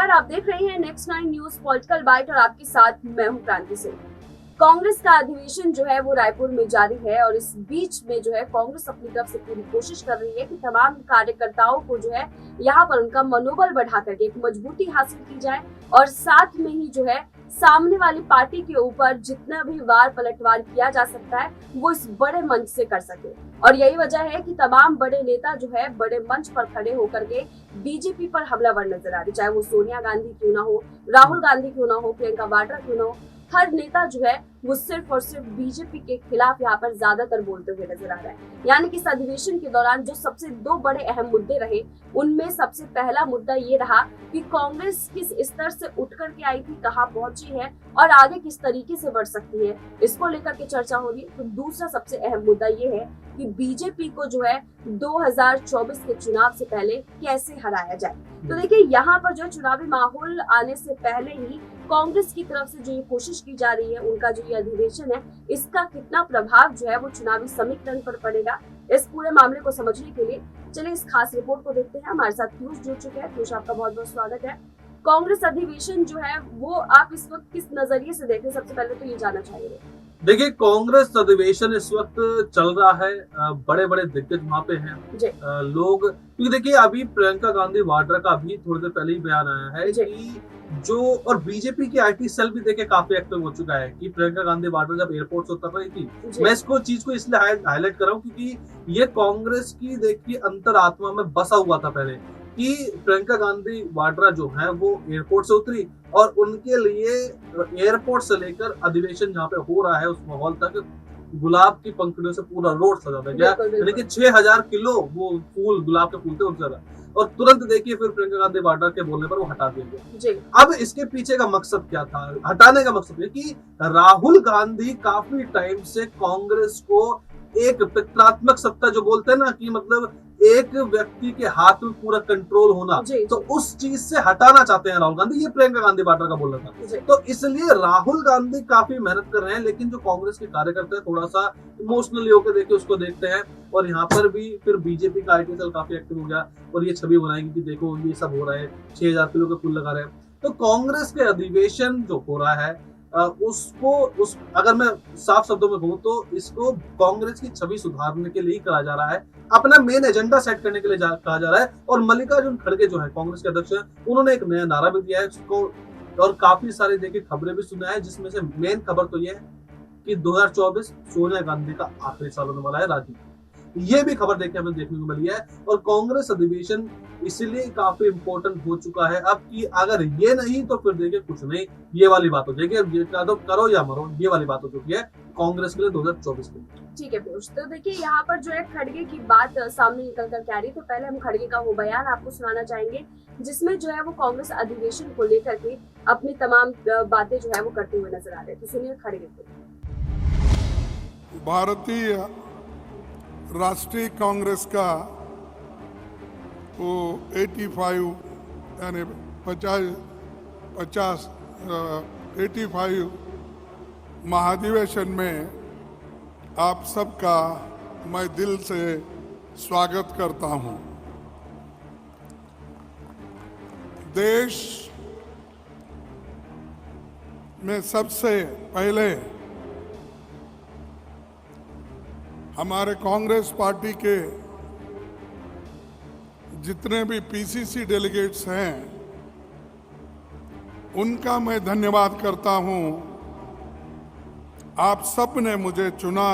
नमस्कार, आप देख रहे हैं नेक्स्ट 9 न्यूज पॉलिटिकल बाइट और आपके साथ मैं हूं क्रांति सिंह। कांग्रेस का अधिवेशन जो है वो रायपुर में जारी है और इस बीच में जो है कांग्रेस अपनी तरफ से पूरी कोशिश कर रही है कि तमाम कार्यकर्ताओं को जो है यहाँ पर उनका मनोबल बढ़ा करके एक मजबूती हासिल की जाए और साथ में ही जो है सामने वाली पार्टी के ऊपर जितना भी वार पलटवार किया जा सकता है वो इस बड़े मंच से कर सके। और यही वजह है कि तमाम बड़े नेता जो है बड़े मंच पर खड़े होकर के बीजेपी पर हमलावर नजर आ रहे, चाहे वो सोनिया गांधी क्यों ना हो, राहुल गांधी क्यों ना हो, प्रियंका वाड्रा क्यों ना हो। हर नेता जो है वो सिर्फ और सिर्फ बीजेपी के खिलाफ यहाँ पर ज्यादातर बोलते हुए नजर आ रहा है। यानी कि इस अधिवेशन के दौरान जो सबसे दो बड़े अहम मुद्दे रहे उनमें सबसे पहला मुद्दा ये रहा कि कांग्रेस किस स्तर से उठ करके आई थी, कहाँ पहुंची है और आगे किस तरीके से बढ़ सकती है, इसको लेकर के चर्चा हो रही है। तो दूसरा सबसे अहम मुद्दा ये है कि बीजेपी को जो है 2024 के चुनाव से पहले कैसे हराया जाए। तो देखिए यहाँ पर जो चुनावी माहौल आने से पहले ही कांग्रेस की तरफ से जो ये कोशिश की जा रही है, उनका जो ये अधिवेशन है, इसका कितना प्रभाव जो है वो चुनावी समीकरण पर पड़ेगा, इस पूरे मामले को समझने के लिए चलिए इस खास रिपोर्ट को देखते हैं। हमारे साथ पीयूष जुड़ चुके हैं। पीयूष, आपका बहुत बहुत स्वागत है। कांग्रेस अधिवेशन जो है वो आप इस वक्त किस नजरिए से देख रहे हैं, सबसे पहले तो ये जानना चाहिए। देखिए, कांग्रेस अधिवेशन इस वक्त चल रहा है, बड़े बड़े दिग्गज वहाँ पे हैं लोग, क्योंकि देखिए अभी प्रियंका गांधी वाड्रा का अभी थोड़ी देर पहले ही बयान आया है कि जो और बीजेपी की आईटी सेल भी देखिए काफी एक्टिव हो चुका है कि प्रियंका गांधी वाड्रा जब एयरपोर्ट से उतर रही थी, मैं इसको चीज को इसलिए हाईलाइट कर रहा हूँ क्योंकि ये कांग्रेस की देखिए अंतरात्मा में बसा हुआ था पहले कि प्रियंका गांधी वाड्रा जो है वो एयरपोर्ट से उतरी और उनके लिए एयरपोर्ट से लेकर अधिवेशन जहाँ पे हो रहा है उस माहौल तक गुलाब की पंखुड़ियों से पूरा रोड सजा था गया, यानी कि 6000 किलो वो फूल, गुलाब के फूल थे उनसे ज्यादा। और तुरंत देखिए फिर प्रियंका गांधी वाड्रा के बोलने पर वो हटा दिया गया। अब इसके पीछे का मकसद क्या था? हटाने का मकसद ये कि राहुल गांधी काफी टाइम से कांग्रेस को एक पित्रात्मक सत्ता जो बोलते हैं ना कि मतलब एक व्यक्ति के हाथ में पूरा कंट्रोल होना, तो उस चीज से हटाना चाहते हैं राहुल गांधी। ये प्रियंका गांधी वाड्रा का बोलना था। तो इसलिए राहुल गांधी काफी मेहनत कर रहे हैं, लेकिन जो कांग्रेस के कार्यकर्ता है थोड़ा सा इमोशनली होकर देखिए उसको देखते हैं। और यहाँ पर भी फिर बीजेपी का आईटी सेल काफी एक्टिव हो गया और ये छवि बनाएगी कि देखो ये सब हो रहा है, 6000 किलो के फूल लगा रहे हैं। तो कांग्रेस के अधिवेशन जो हो रहा है अगर मैं साफ शब्दों में कहूं तो इसको कांग्रेस की छवि सुधारने के लिए करा जा रहा है, अपना मेन एजेंडा सेट करने के लिए कहा जा रहा है। और मल्लिकार्जुन खड़गे जो है कांग्रेस के अध्यक्ष हैं, उन्होंने एक नया नारा भी दिया है उसको और काफी सारी देखिए खबरें भी सुना है, जिसमें से मेन खबर तो ये है कि 2024 सोनिया गांधी का आखिरी साल होने वाला है राजनीति। ये भी खबर देखिए हमें देखने को मिली है और कांग्रेस अधिवेशन इसलिए काफी इंपॉर्टेंट हो चुका है अब कि अगर ये नहीं तो फिर देखिए कुछ नहीं, ये वाली बात हो जाएगी। अब ये करो या मरो, ये वाली बात हो चुकी है कांग्रेस के लिए 2024 के लिए। ठीक है पीयूष, तो देखिए यहाँ पर जो है खड़गे की बात सामने निकल कर आ रही, तो पहले हम खड़गे का वो बयान आपको सुनाना चाहेंगे जिसमें जो है वो कांग्रेस अधिवेशन को लेकर के अपनी तमाम बातें जो है वो करते हुए नजर आ रहे हैं। तो सुनिए खड़गे को। भारतीय राष्ट्रीय कांग्रेस का वो 85 यानी 85 महाधिवेशन में आप सबका मैं दिल से स्वागत करता हूं। देश में सबसे पहले हमारे कांग्रेस पार्टी के जितने भी पीसीसी डेलीगेट्स हैं उनका मैं धन्यवाद करता हूं। आप सब ने मुझे चुना,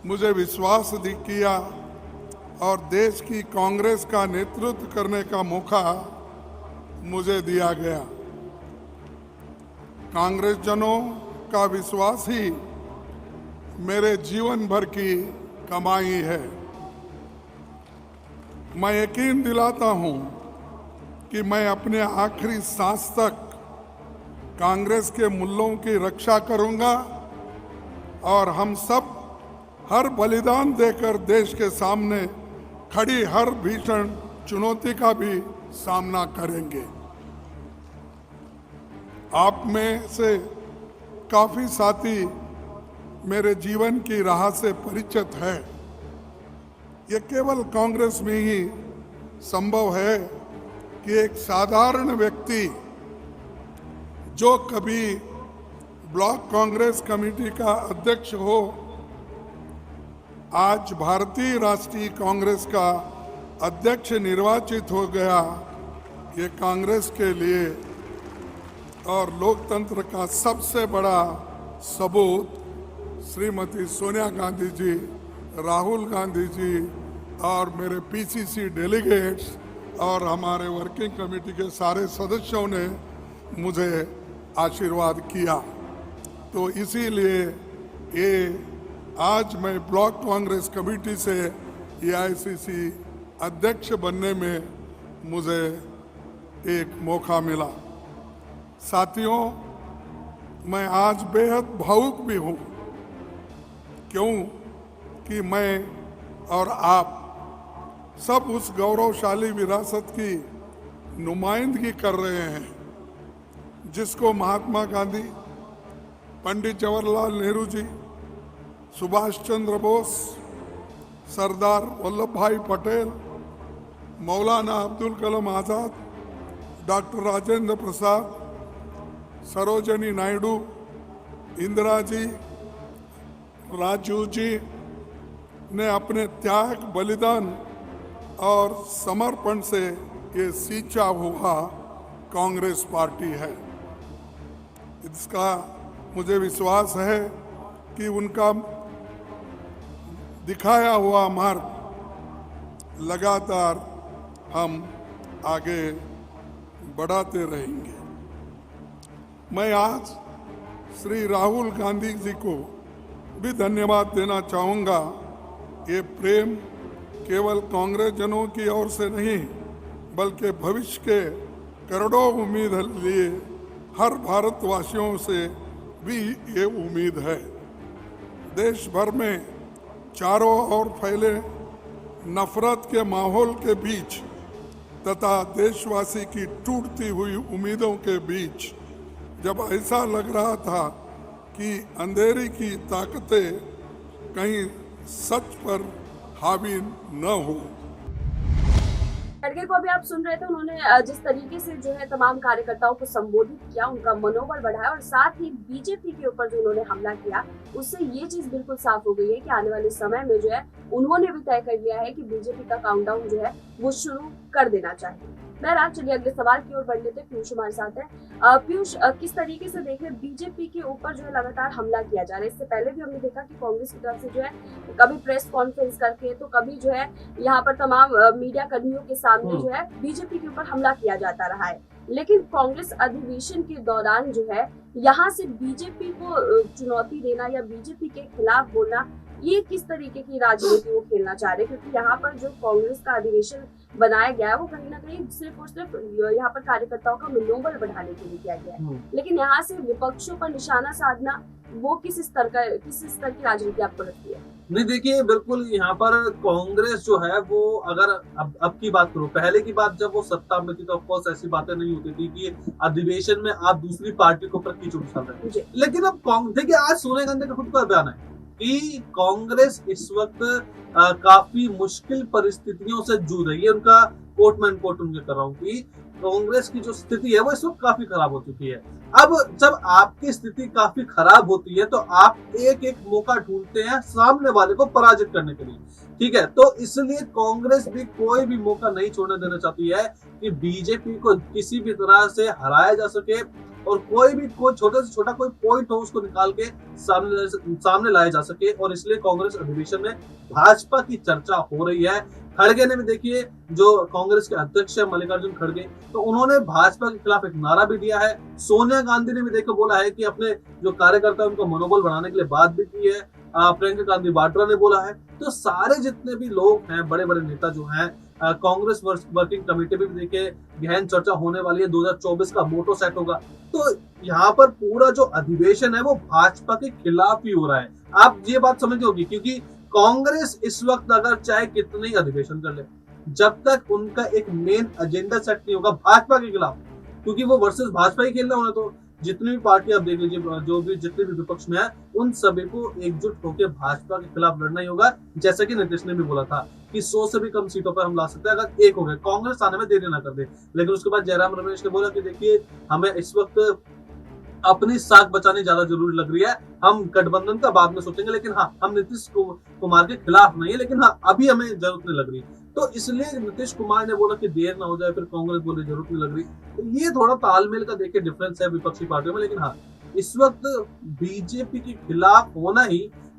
मुझे विश्वास किया और देश की कांग्रेस का नेतृत्व करने का मौका मुझे दिया गया। कांग्रेस जनों का विश्वास ही मेरे जीवन भर की कमाई है। मैं यकीन दिलाता हूं कि मैं अपने आखिरी सांस तक कांग्रेस के मूल्यों की रक्षा करूंगा और हम सब हर बलिदान देकर देश के सामने खड़ी हर भीषण चुनौती का भी सामना करेंगे। आप में से काफी साथी मेरे जीवन की राह से परिचित है। यह केवल कांग्रेस में ही संभव है कि एक साधारण व्यक्ति जो कभी ब्लॉक कांग्रेस कमेटी का अध्यक्ष हो, आज भारतीय राष्ट्रीय कांग्रेस का अध्यक्ष निर्वाचित हो गया, ये कांग्रेस के लिए और लोकतंत्र का सबसे बड़ा सबूत श्रीमती सोनिया गांधी जी, राहुल गांधी जी और मेरे पीसीसी डेलीगेट्स और हमारे वर्किंग कमेटी के सारे सदस्यों ने मुझे आशीर्वाद किया। तो इसीलिए ये आज मैं ब्लॉक कांग्रेस कमेटी से एआईसीसी अध्यक्ष बनने में मुझे एक मौका मिला। साथियों, मैं आज बेहद भावुक भी हूँ, क्यों कि मैं और आप सब उस गौरवशाली विरासत की नुमाइंदगी कर रहे हैं जिसको महात्मा गांधी, पंडित जवाहरलाल नेहरू जी, सुभाष चंद्र बोस, सरदार वल्लभ भाई पटेल, मौलाना अब्दुल कलाम आज़ाद, डॉक्टर राजेंद्र प्रसाद, सरोजिनी नायडू, इंदिरा जी, राजीव जी ने अपने त्याग, बलिदान और समर्पण से ये सींचा हुआ कांग्रेस पार्टी है। इसका मुझे विश्वास है कि उनका दिखाया हुआ मार्ग लगातार हम आगे बढ़ाते रहेंगे। मैं आज श्री राहुल गांधी जी को भी धन्यवाद देना चाहूँगा। ये प्रेम केवल कांग्रेस जनों की ओर से नहीं, बल्कि भविष्य के करोड़ों उम्मीद लिए हर भारतवासियों से भी ये उम्मीद है। देश भर में चारों ओर फैले नफरत के माहौल के बीच तथा देशवासी की टूटती हुई उम्मीदों के बीच जब ऐसा लग रहा था कि अंधेरी की ताकतें कहीं सच पर हावी न हो। खड़गे को अभी आप सुन रहे थे, उन्होंने जिस तरीके से जो है तमाम कार्यकर्ताओं को संबोधित किया, उनका मनोबल बढ़ाया और साथ ही बीजेपी के ऊपर जो उन्होंने हमला किया, उससे ये चीज बिल्कुल साफ हो गई है कि आने वाले समय में जो है उन्होंने भी तय कर लिया है कि बीजेपी का काउंटडाउन जो है वो शुरू कर देना चाहिए। बहरहाल चलिए अगले सवाल की ओर बढ़ लेते हैं। पीयूष हमारे साथ है। पीयूष, किस तरीके से देख रहे बीजेपी के ऊपर जो है लगातार हमला किया जा रहा है? इससे पहले भी हमने देखा कि कांग्रेस की तरफ से जो है कभी प्रेस कॉन्फ्रेंस करके तो कभी जो है यहाँ पर तमाम मीडिया कर्मियों के सामने जो है बीजेपी के ऊपर हमला किया जाता रहा है, लेकिन कांग्रेस अधिवेशन के दौरान जो है यहाँ से बीजेपी को चुनौती देना या बीजेपी के खिलाफ बोलना, ये किस तरीके की राजनीति वो खेलना चाह रहे हैं? क्योंकि यहाँ पर जो कांग्रेस का अधिवेशन बनाया गया है वो कहीं ना कहीं सिर्फ और सिर्फ यहाँ पर कार्यकर्ताओं का मनोबल बढ़ाने के लिए किया गया है, लेकिन यहाँ से विपक्षों पर निशाना साधना वो किस स्तर की राजनीति आपको लगती है? नहीं, देखिए बिल्कुल यहाँ पर कांग्रेस जो है वो अगर अब की बात करो, पहले की बात जब वो सत्ता में थी तो ऑफकोर्स ऐसी बातें नहीं होती थी कि अधिवेशन में आप दूसरी पार्टी के ऊपर कीचड़ उछाल रहे हैं। लेकिन अब देखिए आज सोनिया गांधी का खुद का बयान है कि कांग्रेस इस वक्त काफी मुश्किल परिस्थितियों से जूझ रही है। उनका कोट में कोट उनके कर रहा हूँ कि कांग्रेस की जो स्थिति है वो इस वक्त काफी खराब हो चुकी है। अब जब आपकी स्थिति काफी खराब होती है तो आप एक एक मौका ढूंढते हैं सामने वाले को पराजित करने के लिए, ठीक है? तो इसलिए कांग्रेस भी कोई भी मौका नहीं छोड़ने देना चाहती है कि बीजेपी को किसी भी तरह से हराया जा सके और कोई छोटे से छोटा कोई पॉइंट हो उसको निकाल के सामने लाया जा सके। और इसलिए कांग्रेस अधिवेशन में भाजपा की चर्चा हो रही है। खड़गे ने भी देखिए, जो कांग्रेस के अध्यक्ष है मल्लिकार्जुन खड़गे, तो उन्होंने भाजपा के खिलाफ एक नारा भी दिया है। सोनिया गांधी ने भी देखो बोला है कि अपने जो कार्यकर्ता है उनका मनोबल बढ़ाने के लिए बात भी की है। प्रियंका गांधी वाड्रा ने बोला है। तो सारे जितने भी लोग हैं, बड़े बड़े नेता जो हैं, कांग्रेस वर्किंग कमेटी में भी देखिए गहन चर्चा होने वाली है। 2024 का मोटो सेट होगा। तो यहाँ पर पूरा जो अधिवेशन है वो भाजपा के खिलाफ ही हो रहा है। आप ये बात समझ होगी, क्योंकि कांग्रेस इस वक्त अगर चाहे कितने ही अधिवेशन कर ले, जब तक उनका एक मेन एजेंडा सेट नहीं होगा भाजपा के खिलाफ, क्योंकि वो वर्सेस भाजपा ही खेलना होना, तो जितनी भी पार्टी आप देख लीजिए, जो भी जितने भी विपक्ष में है, उन सभी को एकजुट होकर भाजपा के खिलाफ लड़ना ही होगा। जैसा कि नीतीश ने भी बोला था कि 100 से भी कम सीटों पर हम ला सकते हैं अगर एक हो गए, कांग्रेस आने में देरी ना कर दे। लेकिन उसके बाद जयराम रमेश ने बोला कि देखिए, हमें इस वक्त अपनी साख बचानी ज्यादा जरूरी लग रही है, हम गठबंधन का बाद में सोचेंगे, लेकिन हाँ, हम नीतीश कुमार के खिलाफ नहीं है, लेकिन हाँ, अभी हमें जरूरत नहीं लग रही। तो इसलिए नीतीश कुमार ने बोला कि देर ना हो जाए, फिर कांग्रेस बोले जरूरत नहीं लग रही। तो ये थोड़ा तालमेल का देखिए डिफरेंस है विपक्षी पार्टियों में। लेकिन हाँ, इस वक्त बीजेपी के खिलाफ होना ही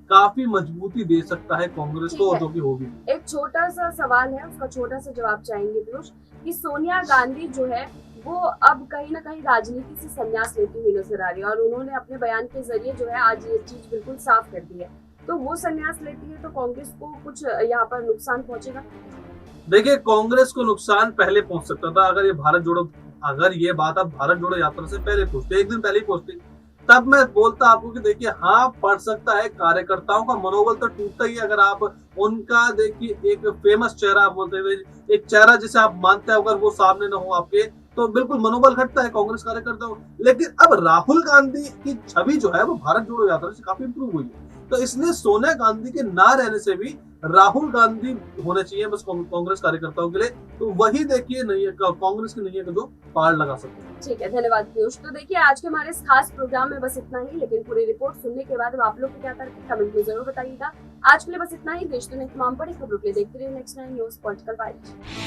काफी मजबूती दे सकता है कांग्रेस को, जो कि होगी। एक छोटा सा सवाल है, उसका छोटा सा जवाब चाहेंगे पीयूष, कि सोनिया गांधी जो है वो अब कहीं ना कहीं राजनीति से संन्यास लेती हुई नजर आ रही है, और उन्होंने अपने बयान के जरिए जो है आज ये चीज बिल्कुल साफ कर दी है। तो वो संन्यास लेती है तो कांग्रेस को कुछ यहाँ पर नुकसान पहुंचेगा? देखिए, कांग्रेस को नुकसान पहले पहुंच सकता था अगर ये बात आप भारत जोड़ो यात्रा से पहले पूछते, एक दिन पहले ही पूछते, तब मैं बोलता आपको कि देखिए हाँ, पड़ सकता है। कार्यकर्ताओं का मनोबल तो टूटता ही अगर आप उनका देखिए एक फेमस चेहरा, आप बोलते हैं एक चेहरा जिसे आप मानते हैं, अगर वो सामने ना हो आपके, तो बिल्कुल मनोबल घटता है कांग्रेस कार्यकर्ताओं। लेकिन अब राहुल गांधी की छवि जो है वो भारत जोड़ो यात्रा से काफी इंप्रूव हुई है, तो इसलिए सोनिया गांधी के ना रहने से भी राहुल गांधी होने चाहिए बस कांग्रेस कार्यकर्ताओं के लिए। तो वही देखिए कांग्रेस की नैया का जो पार लगा सकते हैं। ठीक है, धन्यवाद पीयूष। तो देखिए, आज के हमारे इस खास प्रोग्राम में बस इतना ही, लेकिन पूरी रिपोर्ट सुनने के बाद आप लोग को क्या तर्क है कमेंट में जरूर बताइएगा। आज के लिए बस इतना ही। देश दुनिया की तमाम बड़ी खबरों के लिए देखते रहिए नेक्स्ट 9 न्यूज पॉलिटिकल बाइट।